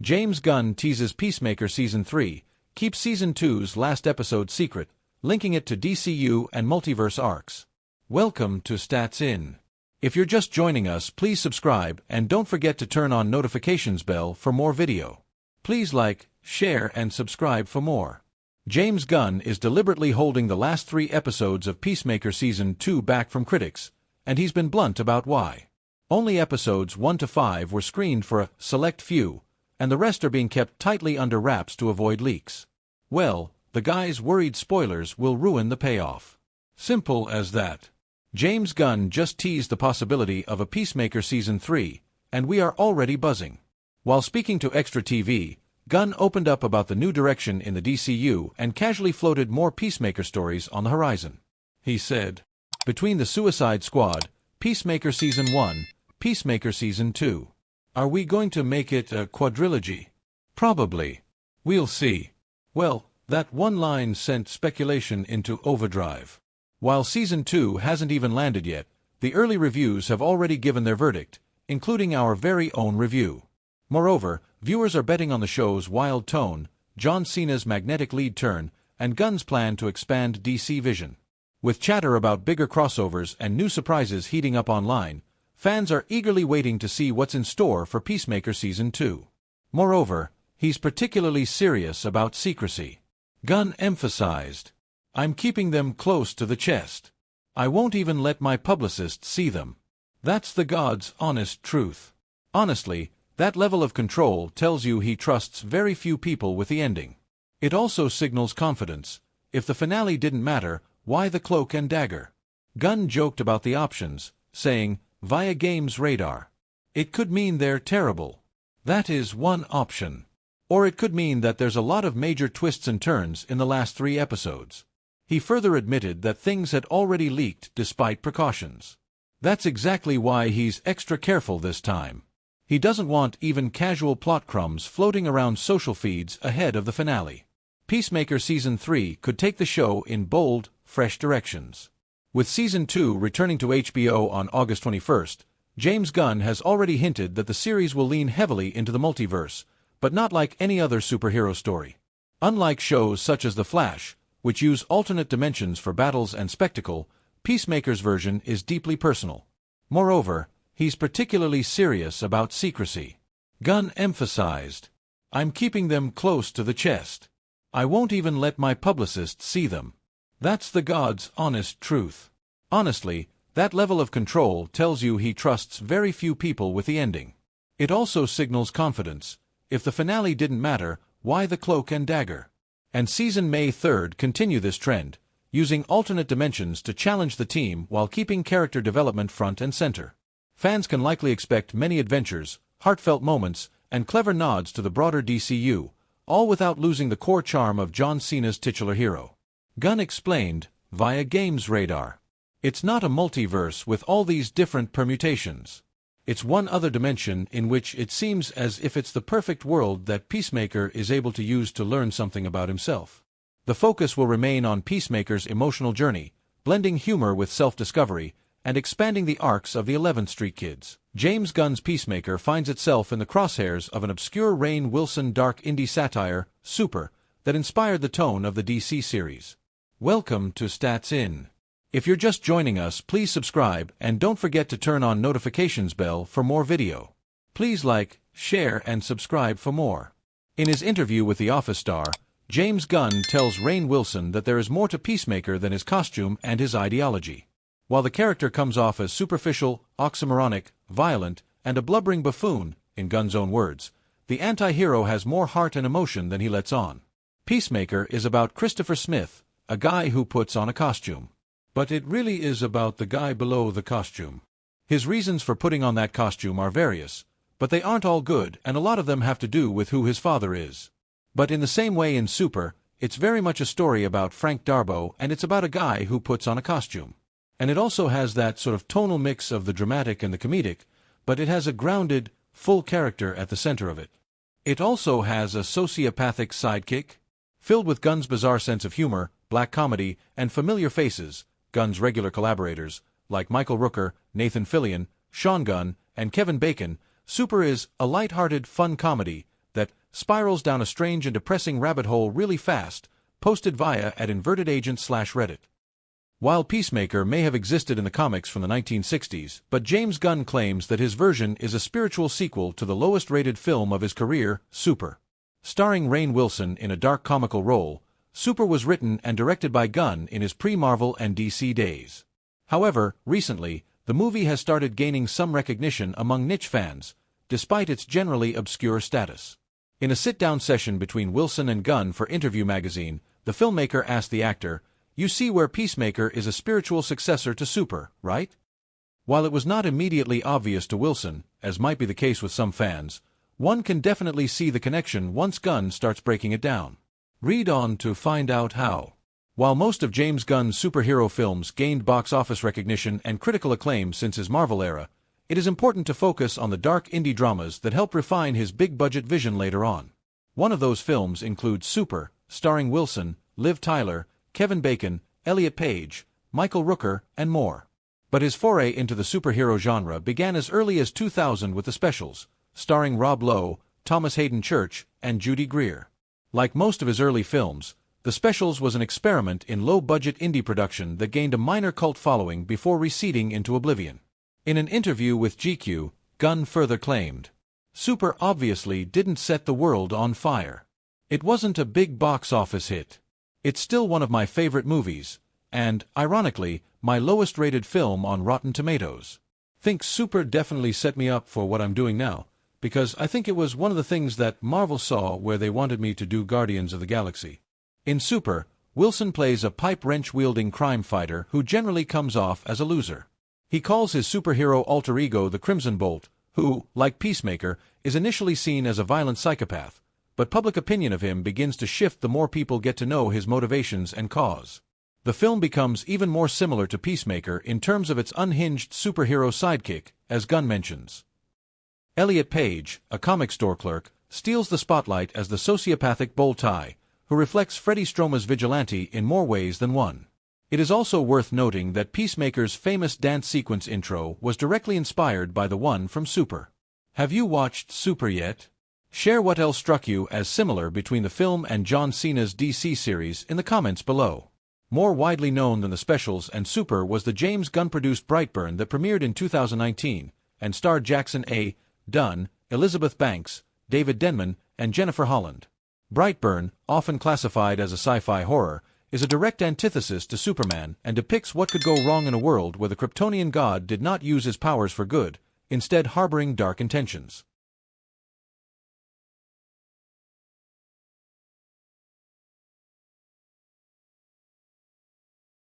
James Gunn teases Peacemaker Season 3, keeps Season 2's last episode secret, linking it to DCU and multiverse arcs. Welcome to Stats In. If you're just joining us, please subscribe and don't forget to turn on notifications bell for more video. Please like, share and subscribe for more. James Gunn is deliberately holding the last 3 episodes of Peacemaker Season 2 back from critics, and he's been blunt about why. Only episodes 1 to 5 were screened for a select few, and the rest are being kept tightly under wraps to avoid leaks. Well, the guy's worried spoilers will ruin the payoff. Simple as that. James Gunn just teased the possibility of a Peacemaker Season 3, and we are already buzzing. While speaking to Extra TV, Gunn opened up about the new direction in the DCU and casually floated more Peacemaker stories on the horizon. He said, "Between the Suicide Squad, Peacemaker Season 1, Peacemaker Season 2. Are we going to make it a quadrilogy? Probably. We'll see." Well, that one line sent speculation into overdrive. While Season 2 hasn't even landed yet, the early reviews have already given their verdict, including our very own review. Moreover, viewers are betting on the show's wild tone, John Cena's magnetic lead turn, and Gunn's plan to expand DC vision. With chatter about bigger crossovers and new surprises heating up online, fans are eagerly waiting to see what's in store for Peacemaker Season 2. Moreover, he's particularly serious about secrecy. Gunn emphasized, "I'm keeping them close to the chest. I won't even let my publicists see them. That's the God's honest truth." Honestly, that level of control tells you he trusts very few people with the ending. It also signals confidence. If the finale didn't matter, why the cloak and dagger? Gunn joked about the options, saying, "Via Games Radar. It could mean they're terrible. That is one option. Or it could mean that there's a lot of major twists and turns in the last 3 episodes." He further admitted that things had already leaked despite precautions. That's exactly why he's extra careful this time. He doesn't want even casual plot crumbs floating around social feeds ahead of the finale. Peacemaker Season 3 could take the show in bold, fresh directions. With Season 2 returning to HBO on August 21st, James Gunn has already hinted that the series will lean heavily into the multiverse, but not like any other superhero story. Unlike shows such as The Flash, which use alternate dimensions for battles and spectacle, Peacemaker's version is deeply personal. Moreover, he's particularly serious about secrecy. Gunn emphasized, "I'm keeping them close to the chest. I won't even let my publicists see them. That's the God's honest truth." Honestly, that level of control tells you he trusts very few people with the ending. It also signals confidence. If the finale didn't matter, why the cloak and dagger? And Season May 3rd continue this trend, using alternate dimensions to challenge the team while keeping character development front and center. Fans can likely expect many adventures, heartfelt moments, and clever nods to the broader DCU, all without losing the core charm of John Cena's titular hero. Gunn explained, "Via Games Radar. It's not a multiverse with all these different permutations. It's one other dimension in which it seems as if it's the perfect world that Peacemaker is able to use to learn something about himself. The focus will remain on Peacemaker's emotional journey, blending humor with self-discovery, and expanding the arcs of the 11th Street Kids." James Gunn's Peacemaker finds itself in the crosshairs of an obscure Rainn Wilson dark indie satire, Super, that inspired the tone of the DC series. Welcome to Stats In. If you're just joining us, please subscribe and don't forget to turn on notifications bell for more video. Please like, share and subscribe for more. In his interview with The Office star, James Gunn tells Rainn Wilson that there is more to Peacemaker than his costume and his ideology. While the character comes off as superficial, oxymoronic, violent, and a blubbering buffoon, in Gunn's own words, the anti-hero has more heart and emotion than he lets on. Peacemaker is about Christopher Smith, a guy who puts on a costume. But it really is about the guy below the costume. His reasons for putting on that costume are various, but they aren't all good, and a lot of them have to do with who his father is. But in the same way in Super, it's very much a story about Frank Darbo, and it's about a guy who puts on a costume. And it also has that sort of tonal mix of the dramatic and the comedic, but it has a grounded, full character at the center of it. It also has a sociopathic sidekick. Filled with Gunn's bizarre sense of humor, black comedy, and familiar faces, Gunn's regular collaborators, like Michael Rooker, Nathan Fillion, Sean Gunn, and Kevin Bacon, Super is a light-hearted, fun comedy that, spirals down a strange and depressing rabbit hole really fast, posted via @InvertedAgent/Reddit. While Peacemaker may have existed in the comics from the 1960s, but James Gunn claims that his version is a spiritual sequel to the lowest-rated film of his career, Super. Starring Rainn Wilson in a dark comical role, Super was written and directed by Gunn in his pre-Marvel and DC days. However, recently, the movie has started gaining some recognition among niche fans, despite its generally obscure status. In a sit-down session between Wilson and Gunn for Interview magazine, the filmmaker asked the actor, "You see where Peacemaker is a spiritual successor to Super, right?" While it was not immediately obvious to Wilson, as might be the case with some fans, one can definitely see the connection once Gunn starts breaking it down. Read on to find out how. While most of James Gunn's superhero films gained box office recognition and critical acclaim since his Marvel era, it is important to focus on the dark indie dramas that help refine his big-budget vision later on. One of those films includes Super, starring Wilson, Liv Tyler, Kevin Bacon, Elliot Page, Michael Rooker, and more. But his foray into the superhero genre began as early as 2000 with The Specials, starring Rob Lowe, Thomas Hayden Church, and Judy Greer. Like most of his early films, The Specials was an experiment in low-budget indie production that gained a minor cult following before receding into oblivion. In an interview with GQ, Gunn further claimed, "Super obviously didn't set the world on fire. It wasn't a big box office hit. It's still one of my favorite movies, and, ironically, my lowest-rated film on Rotten Tomatoes. Think Super definitely set me up for what I'm doing now, because I think it was one of the things that Marvel saw where they wanted me to do Guardians of the Galaxy." In Super, Wilson plays a pipe-wrench-wielding crime fighter who generally comes off as a loser. He calls his superhero alter ego the Crimson Bolt, who, like Peacemaker, is initially seen as a violent psychopath, but public opinion of him begins to shift the more people get to know his motivations and cause. The film becomes even more similar to Peacemaker in terms of its unhinged superhero sidekick, as Gunn mentions. Elliot Page, a comic store clerk, steals the spotlight as the sociopathic Bow Tie, who reflects Freddie Stroma's vigilante in more ways than one. It is also worth noting that Peacemaker's famous dance sequence intro was directly inspired by the one from Super. Have you watched Super yet? Share what else struck you as similar between the film and John Cena's DC series in the comments below. More widely known than The Specials and Super was the James Gunn-produced Brightburn that premiered in 2019 and starred Jackson A. Dunn, Elizabeth Banks, David Denman, and Jennifer Holland. Brightburn, often classified as a sci-fi horror, is a direct antithesis to Superman and depicts what could go wrong in a world where the Kryptonian god did not use his powers for good, instead harboring dark intentions.